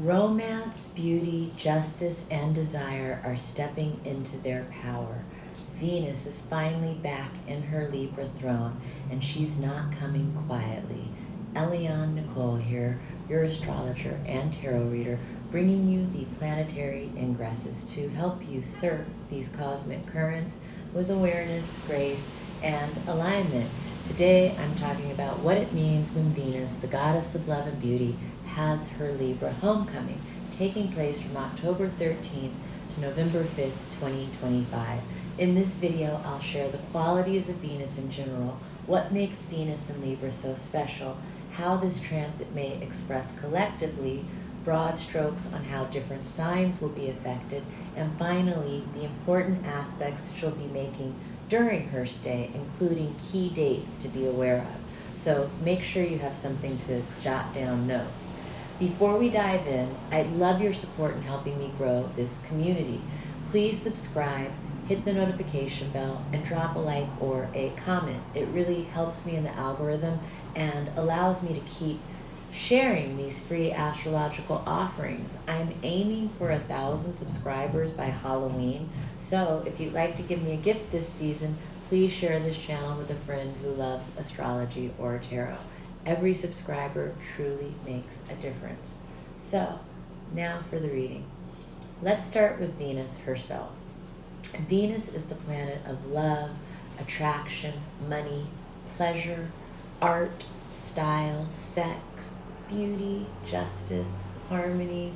Romance, beauty, justice, and desire are stepping into their power. Venus is finally back in her Libra throne, and she's not coming quietly. Eliane Nicole here, your astrologer and tarot reader, bringing you the planetary ingresses to help you surf these cosmic currents with awareness, grace, and alignment. Today I'm talking about what it means when Venus, the goddess of love and beauty, has her Libra homecoming, taking place from October 13th to November 5th, 2025. In this video, I'll share the qualities of Venus in general, what makes Venus and Libra so special, how this transit may express collectively, broad strokes on how different signs will be affected, and finally, the important aspects she'll be making during her stay, including key dates to be aware of. So make sure you have something to jot down notes. Before we dive in, I'd love your support in helping me grow this community. Please subscribe, hit the notification bell, and drop a like or a comment. It really helps me in the algorithm and allows me to keep sharing these free astrological offerings. I'm aiming for 1,000 subscribers by Halloween, so if you'd like to give me a gift this season, please share this channel with a friend who loves astrology or tarot. Every subscriber truly makes a difference. So, now for the reading. Let's start with Venus herself. Venus is the planet of love, attraction, money, pleasure, art, style, sex, beauty, justice, harmony.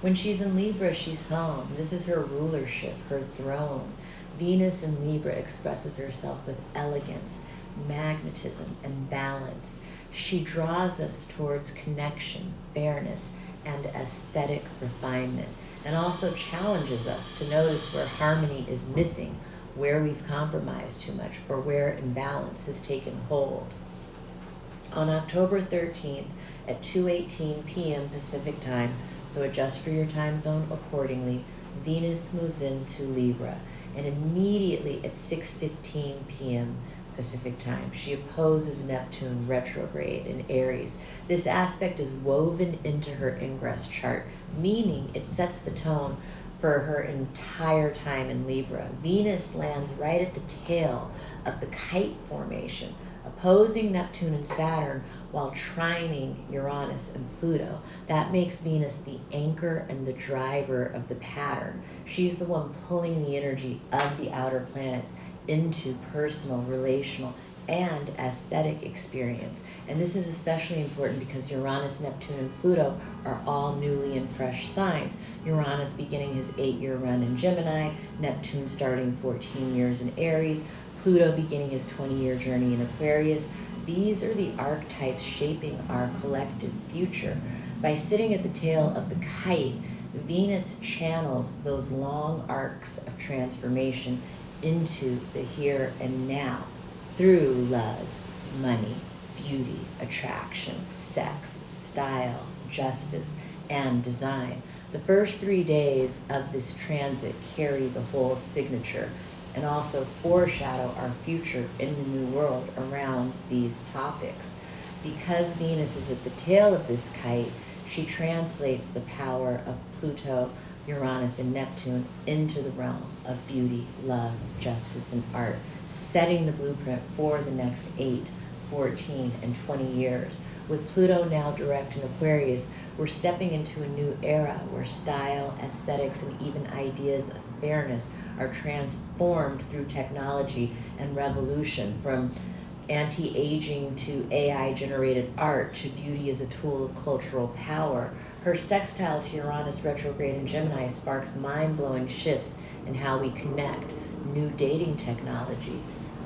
When she's in Libra, she's home. This is her rulership, her throne. Venus in Libra expresses herself with elegance, magnetism, and balance. She draws us towards connection, fairness, and aesthetic refinement, and also challenges us to notice where harmony is missing, where we've compromised too much, or where imbalance has taken hold. On October 13th at 2:18 p.m. Pacific time, so adjust for your time zone accordingly, Venus moves into Libra, and immediately at 6:15 p.m. Pacific time, she opposes Neptune retrograde in Aries. This aspect is woven into her ingress chart, meaning it sets the tone for her entire time in Libra. Venus lands right at the tail of the kite formation, opposing Neptune and Saturn while trining Uranus and Pluto. That makes Venus the anchor and the driver of the pattern. She's the one pulling the energy of the outer planets into personal, relational, and aesthetic experience. And this is especially important because Uranus, Neptune, and Pluto are all newly and fresh signs. Uranus beginning his 8-year run in Gemini, Neptune starting 14 years in Aries, Pluto beginning his 20-year journey in Aquarius. These are the archetypes shaping our collective future. By sitting at the tail of the kite, Venus channels those long arcs of transformation into the here and now through love, money, beauty, attraction, sex, style, justice, and design. The first 3 days of this transit carry the whole signature and also foreshadow our future in the new world around these topics. Because Venus is at the tail of this kite, she translates the power of Pluto, Uranus, and Neptune into the realm of beauty, love, justice, and art, setting the blueprint for the next 8, 14, and 20 years. With Pluto now direct in Aquarius, we're stepping into a new era where style, aesthetics, and even ideas of fairness are transformed through technology and revolution, from anti-aging to AI-generated art to beauty as a tool of cultural power. Her sextile to Uranus retrograde in Gemini sparks mind-blowing shifts in how we connect, new dating technology,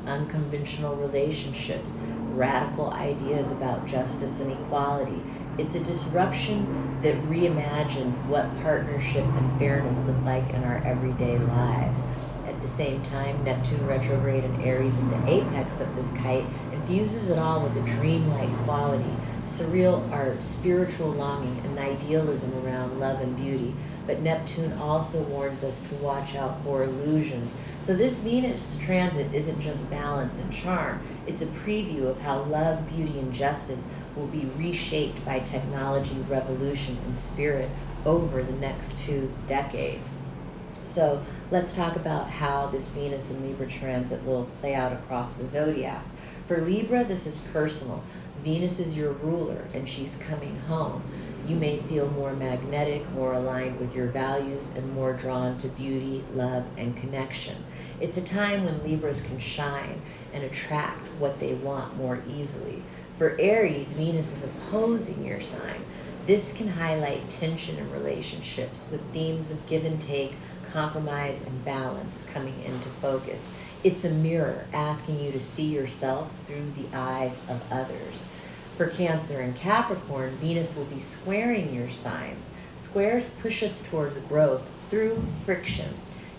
unconventional relationships, radical ideas about justice and equality. It's a disruption that reimagines what partnership and fairness look like in our everyday lives. At the same time, Neptune retrograde in Aries at the apex of this kite infuses it all with a dreamlike quality, surreal art, spiritual longing, and idealism around love and beauty. But Neptune also warns us to watch out for illusions. So this Venus transit isn't just balance and charm. It's a preview of how love, beauty, and justice will be reshaped by technology, revolution, and spirit over the next 2 decades. So let's talk about how this Venus and Libra transit will play out across the zodiac. For Libra, this is personal. Venus is your ruler, and she's coming home. You may feel more magnetic, more aligned with your values, and more drawn to beauty, love, and connection. It's a time when Libras can shine and attract what they want more easily. For Aries, Venus is opposing your sign. This can highlight tension in relationships with themes of give and take, compromise, and balance coming into focus. It's a mirror asking you to see yourself through the eyes of others. For Cancer and Capricorn, Venus will be squaring your signs. Squares push us towards growth through friction.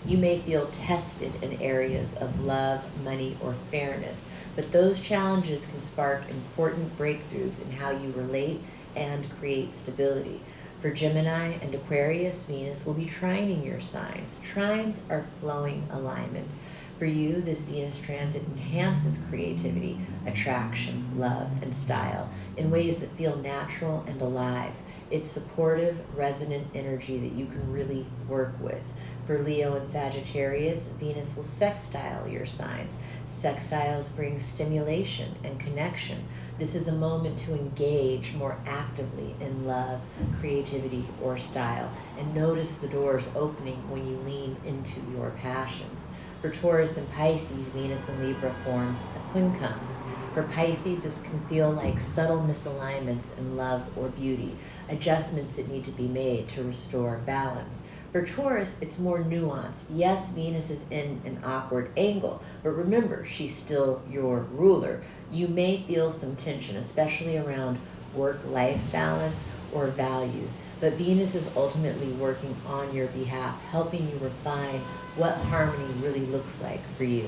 You may feel tested in areas of love, money, or fairness, but those challenges can spark important breakthroughs in how you relate and create stability. For Gemini and Aquarius, Venus will be trining your signs. Trines are flowing alignments. For you, this Venus transit enhances creativity, attraction, love, and style in ways that feel natural and alive. It's supportive, resonant energy that you can really work with. For Leo and Sagittarius, Venus will sextile your signs. Sextiles bring stimulation and connection. This is a moment to engage more actively in love, creativity, or style, and notice the doors opening when you lean into your passions. For Taurus and Pisces, Venus and Libra forms a quincunx. For Pisces, this can feel like subtle misalignments in love or beauty, adjustments that need to be made to restore balance. For Taurus, it's more nuanced. Yes, Venus is in an awkward angle, but remember, she's still your ruler. You may feel some tension, especially around work-life balance or values, but Venus is ultimately working on your behalf, helping you refine what harmony really looks like for you.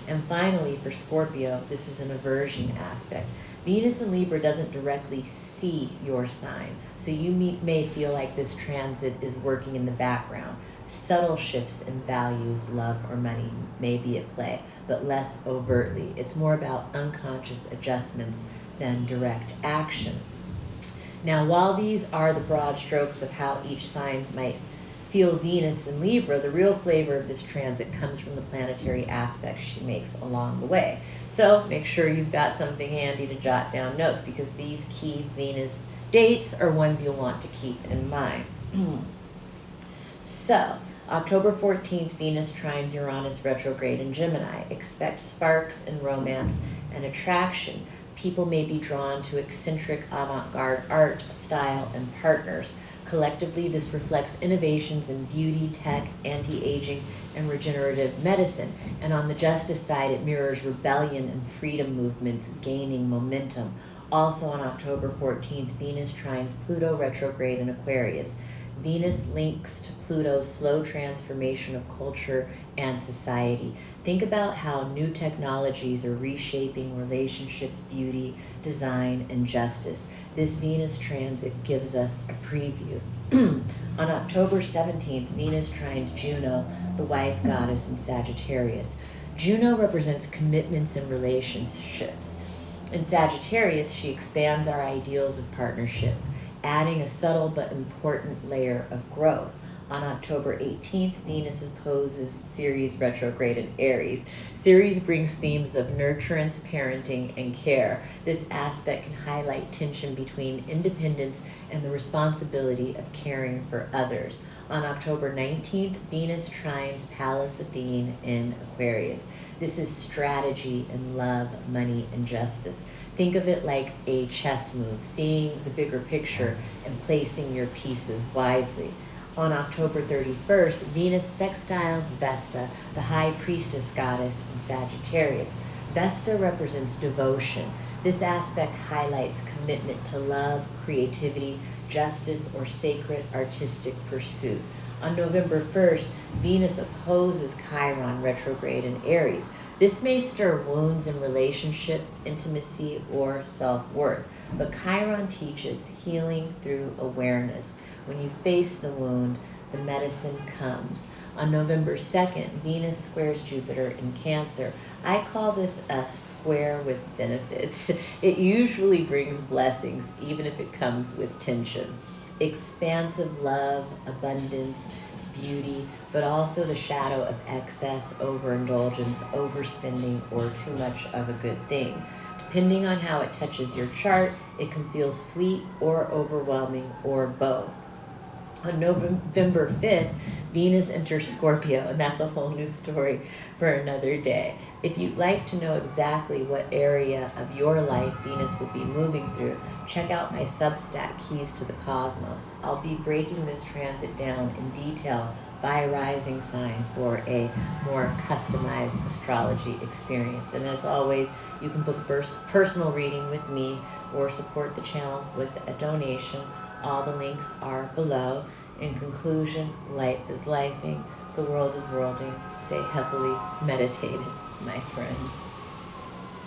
And finally, for Scorpio, this is an aversion aspect. Venus in Libra doesn't directly see your sign, so you may feel like this transit is working in the background. Subtle shifts in values, love, or money may be at play, but less overtly. It's more about unconscious adjustments than direct action. Now, while these are the broad strokes of how each sign might feel Venus in Libra, the real flavor of this transit comes from the planetary aspects she makes along the way. So make sure you've got something handy to jot down notes, because these key Venus dates are ones you'll want to keep in mind. So, October 14th, Venus trines Uranus retrograde in Gemini. Expect sparks in romance and attraction. People may be drawn to eccentric avant-garde art, style, and partners. Collectively, this reflects innovations in beauty, tech, anti-aging, and regenerative medicine. And on the justice side, it mirrors rebellion and freedom movements gaining momentum. Also on October 14th, Venus trines Pluto retrograde in Aquarius. Venus links to Pluto's slow transformation of culture and society. Think about how new technologies are reshaping relationships, beauty, design, and justice. This Venus transit gives us a preview. On October 17th, Venus trines Juno, the wife goddess in Sagittarius. Juno represents commitments and relationships. In Sagittarius, she expands our ideals of partnership, adding a subtle but important layer of growth. On October 18th, Venus opposes Ceres retrograde in Aries. Ceres brings themes of nurturance, parenting, and care. This aspect can highlight tension between independence and the responsibility of caring for others. On October 19th, Venus trines Pallas Athene in Aquarius. This is strategy in love, money, and justice. Think of it like a chess move, seeing the bigger picture and placing your pieces wisely. On October 31st, Venus sextiles Vesta, the high priestess goddess in Sagittarius. Vesta represents devotion. This aspect highlights commitment to love, creativity, justice, or sacred artistic pursuit. On November 1st, Venus opposes Chiron retrograde in Aries. This may stir wounds in relationships, intimacy, or self-worth, but Chiron teaches healing through awareness. When you face the wound, the medicine comes. On November 2nd, Venus squares Jupiter in Cancer. I call this a square with benefits. It usually brings blessings, even if it comes with tension. Expansive love, abundance, beauty, but also the shadow of excess, overindulgence, overspending, or too much of a good thing. Depending on how it touches your chart, it can feel sweet or overwhelming or both. On November 5th, Venus enters Scorpio, and that's a whole new story for another day. If you'd like to know exactly what area of your life Venus will be moving through, check out my Substack, Keys to the Cosmos. I'll be breaking this transit down in detail by rising sign for a more customized astrology experience. And as always, you can book personal reading with me or support the channel with a donation. All the links are below. In conclusion, life is lifing, the world is worlding. Stay heavily meditated, my friends.